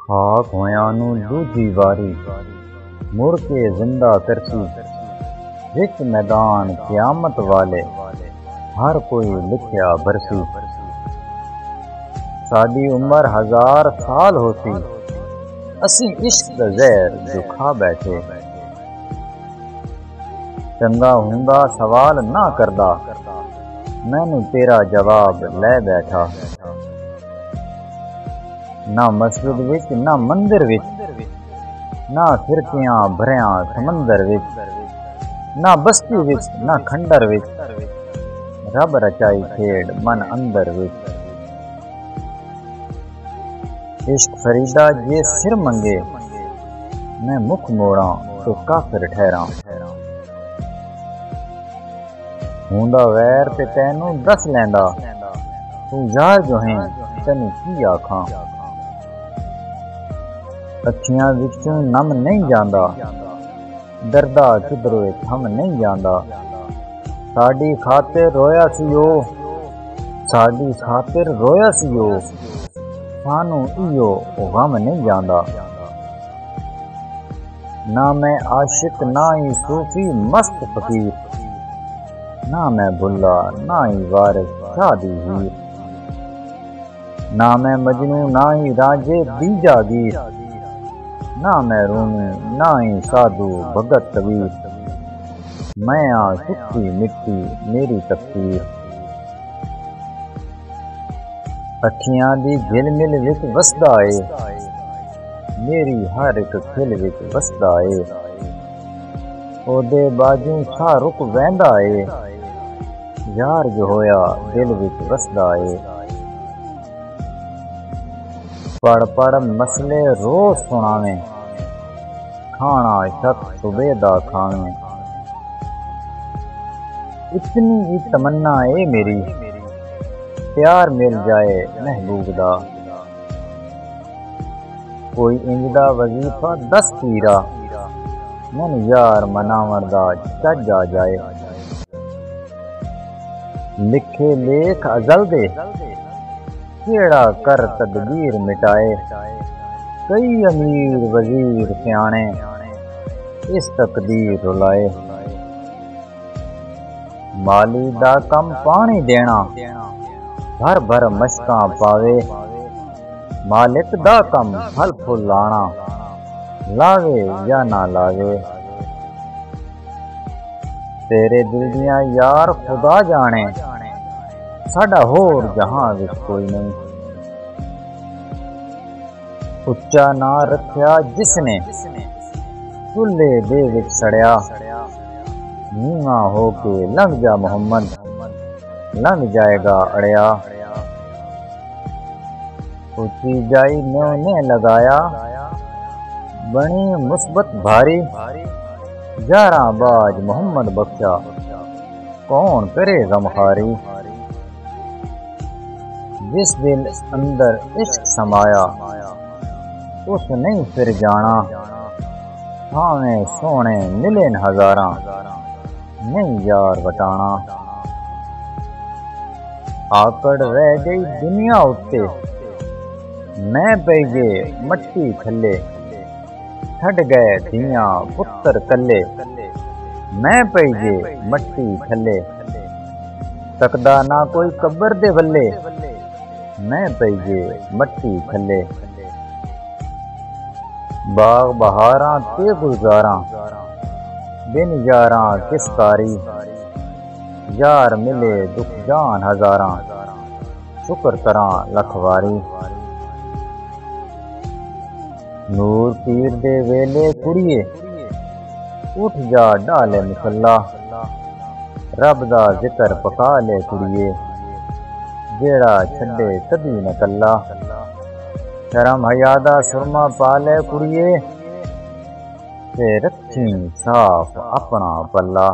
खाक होया नू दूजी वारी मुड़ के जिंदा करसी। विच मैदान क़यामत वाले हर कोई लिखया बरसी। साडी उम्र 1000 साल होसी, असी इश्क दा ज़हर जो खा बैठे। चंगा हुंदा सवाल ना करदा, मैनू तेरा जवाब लै बैठा। ना मस्जिद विच ना मंदिर विच, ना फिरकियां भरिया समंदर विच, ना बस्ती विच ना खंडर विच, रब रचाई खेड़ मन अंदर विच। इश्क फरीदा जे सिर मंगे, मैं मुख मोड़ा तो काफिर ठहरा। हुंदा वैर ते तैनू दस लैंदा, तू यार जो है तैनू की आखां। अखियां विचों नम नहीं जांदा, दर्दा किधरे थम नहीं जांदा। साडी खातिर रोया सी ओ, साडी खातिर रोया सी ओ, सानू इयो गम नहीं जांदा। ना मैं आशिक ना ही सूफी मस्त फकीर, ना मैं बुल्ला ना ही वारिस शादी हीर। ना मैं मजनू ना ही राजे बीजा गीर, ना मैं रूमी ना ही साधु भगत कबीर। मैं आ सुखी मिट्टी मेरी तकदीर। अखियां दी झिलमिल विच वसदा ए, मेरी हर एक खिल विच वसदा ए। ओदे बाजू सा रुक वैंदा ए, यार जो होया दिल विच वसदा ए। पढ़ पढ़ मसले रोज सुनावे, खाना शक सुबेदा खावे। इतनी ही तमन्ना ए मेरी, प्यार मिल जाए महबूब दा। कोई इंजदा वजीफा 10 पीरा, मन यार मनावन दा चज आ जाए। लिखे लेख अजल दे, केड़ा कर तदबीर मिटाए। कई अमीर वजीर सियाणे, इस तकदीर रुलाए। माली दा कम पानी देना, भर भर मशकां पावे। मालिक दा कम फल फुल लाना, लावे या ना लावे। तेरे दिल दियां यार खुदा जाने, साडा होर जहां विच कोई नहीं। उच्चा ना रखिया जिसने, चुल्हे दे विच सड़िया। नीवा हो के लंघ जा मोहम्मद, लंघ जाएगा अड़िया। उची जाई न्यों ने लगाया, बनी मुस्बत भारी। 11 बाज मोहम्मद बख्शा, कौन करे गमखारी। जिस दिल अंदर इश्क समाया, उस नहीं फिर जाना। भावें सोने मिले न हजारा, नहीं यार वटाना। आकड़ रह गई दुनिया उत्ते, मैं पई गए मट्टी थल्ले। छड़ गए धियां पुत्तर कल्ले, मैं पई गए मट्टी थल्ले। तकदा ना कोई कब्र दे वल्ले, मैं पई गए मट्टी थल्ले। बाग बहारां ते गुलजारां, बिन यारां किस कारी। यार मिले दुख जान हजारां, शुक्र करां लख वारी। नूर पीर दे वेले कुड़िए, उठ जा डाले मुसल्ला। रब दा जिक्र पका ले कुड़िए, जेड़ा छड्डे कदी न कल्ला। शर्म हया दा सुरमा पा ले कुड़िए, ते रखी साफ अपना पल्ला।